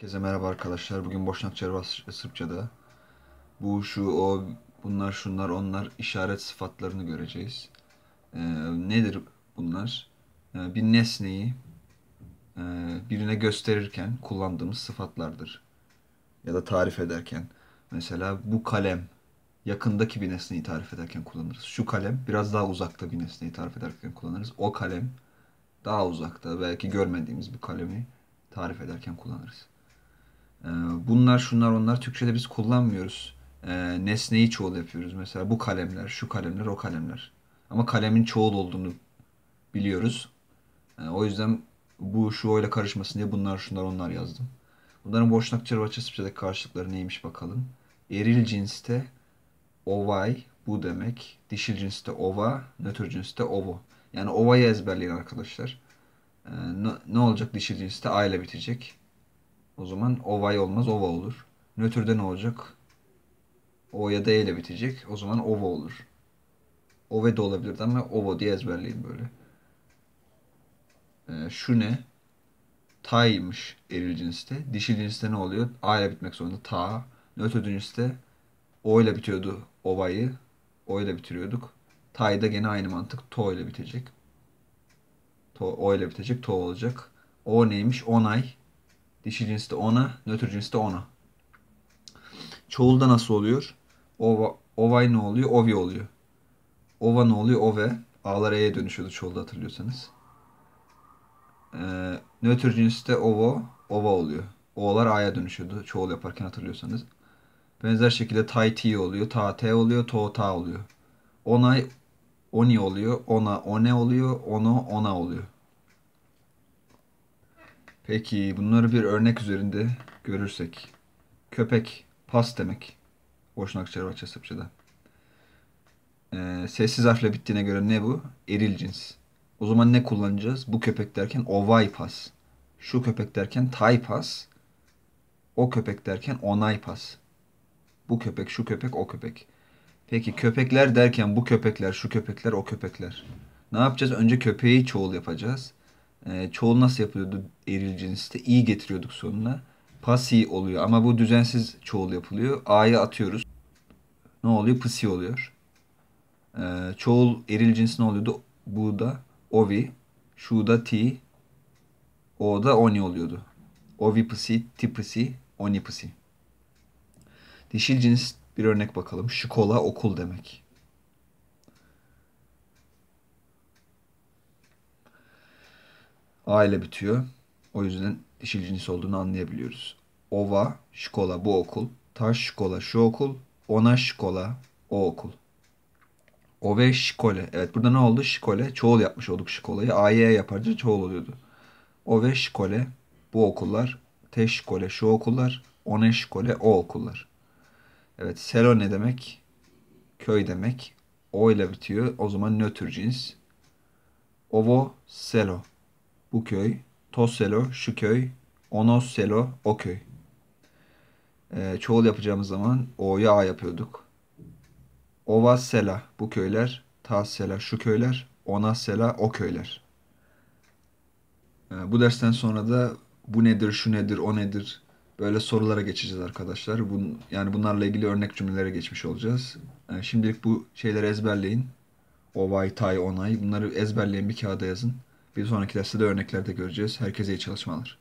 Herkese merhaba arkadaşlar. Bugün Boşnakça ve Sırpça'da bu, şu, o, bunlar, şunlar, onlar işaret sıfatlarını göreceğiz. Nedir bunlar? Bir nesneyi e, birine gösterirken kullandığımız sıfatlardır. Ya da tarif ederken. Mesela bu kalem yakındaki bir nesneyi tarif ederken kullanırız. Şu kalem biraz daha uzakta bir nesneyi tarif ederken kullanırız. O kalem daha uzakta, belki görmediğimiz bir kalemi tarif ederken kullanırız. Ee, Bunlar, şunlar, onlar Türkçe'de biz kullanmıyoruz. Nesneyi çoğul yapıyoruz. Mesela bu kalemler, şu kalemler, o kalemler. Ama kalemin çoğul olduğunu biliyoruz. O yüzden bu, şu, o ile karışmasın diye bunlar, şunlar, onlar yazdım. Bunların Boşnakça, Hırvatça, Sırpça'daki karşılıkları neymiş bakalım. Eril cinste ovay, bu demek. Dişil cinste ova, nötr cinste ovo. Yani ovayı ezberleyin arkadaşlar. Ne olacak dişil cinste a ile bitecek. O zaman ovay olmaz, ova olur. Nötrde ne olacak? O ya da E ile bitecek. O zaman ova olur. Ove de olabilirdi ama ovo diye ezberleyin böyle. Şu ne? Ta'ymış eril cinste. Dişil cinste ne oluyor? A ile bitmek zorunda. Ta. Nötr cinste O ile bitiyordu ovayı. O ile bitiriyorduk. Ta'yı da gene aynı mantık. To ile bitecek. O ile bitecek. To olacak. O neymiş? Onay. Dişil cinste ona. Nötr cinste ona. Çoğulda nasıl oluyor? Ovay ne oluyor? Ovi oluyor. Ova ne oluyor? Ove. A'lar E'ye dönüşüyordu çoğulda hatırlıyorsanız. Nötr cinste ovo, ova oluyor. O'lar A'ya dönüşüyordu çoğul yaparken hatırlıyorsanız. Benzer şekilde tay T oluyor, ta T oluyor, to ta oluyor. Onay oni oluyor, ona one oluyor, ono ona oluyor. Peki bunları bir örnek üzerinde görürsek. Köpek, pas demek. Boşnakça, Arapça, Sırpçada. Sessiz harfle bittiğine göre ne bu? Eril cins. O zaman ne kullanacağız? Bu köpek derken ovay pas. Şu köpek derken tay pas. O köpek derken onay pas. Bu köpek, şu köpek, o köpek. Peki köpekler derken bu köpekler, şu köpekler, o köpekler. Ne yapacağız? Önce köpeği çoğul yapacağız. Çoğul nasıl yapılıyordu eril cinste? İ getiriyorduk sonuna. Pasi oluyor ama bu düzensiz çoğul yapılıyor. A'yı atıyoruz. Ne oluyor? Pısi oluyor. Çoğul eril cins ne oluyordu? Bu da ovi. Şu da ti. O da oni oluyordu. Ovi pısi, ti pısi, oni pısi. Dişil cins bir örnek bakalım. Şkola okul demek. A ile bitiyor. O yüzden dişil cins olduğunu anlayabiliyoruz. Ova, şkola bu okul. Taş şkola şu okul. Ona şkola o okul. Ove şkole. Evet burada ne oldu? Şkole. Çoğul yapmış olduk şkolayı. A'ya yaparca çoğul oluyordu. Ove şkole bu okullar. Te şkole şu okullar. One şkole o okullar. Evet selo ne demek? Köy demek. O ile bitiyor. O zaman nötr cins. Ovo selo bu köy. Toselo şu köy. Onos selo o köy. Çoğul yapacağımız zaman O'ya A yapıyorduk. Ova sela bu köyler. Ta sela şu köyler. Ona sela o köyler. Bu dersten sonra da bu nedir, şu nedir, o nedir böyle sorulara geçeceğiz arkadaşlar. Yani bunlarla ilgili örnek cümlelere geçmiş olacağız. Şimdilik bu şeyleri ezberleyin. Ovay, tay, onay bunları ezberleyin bir kağıda yazın. Bir sonraki derste de örneklerde göreceğiz. Herkese iyi çalışmalar.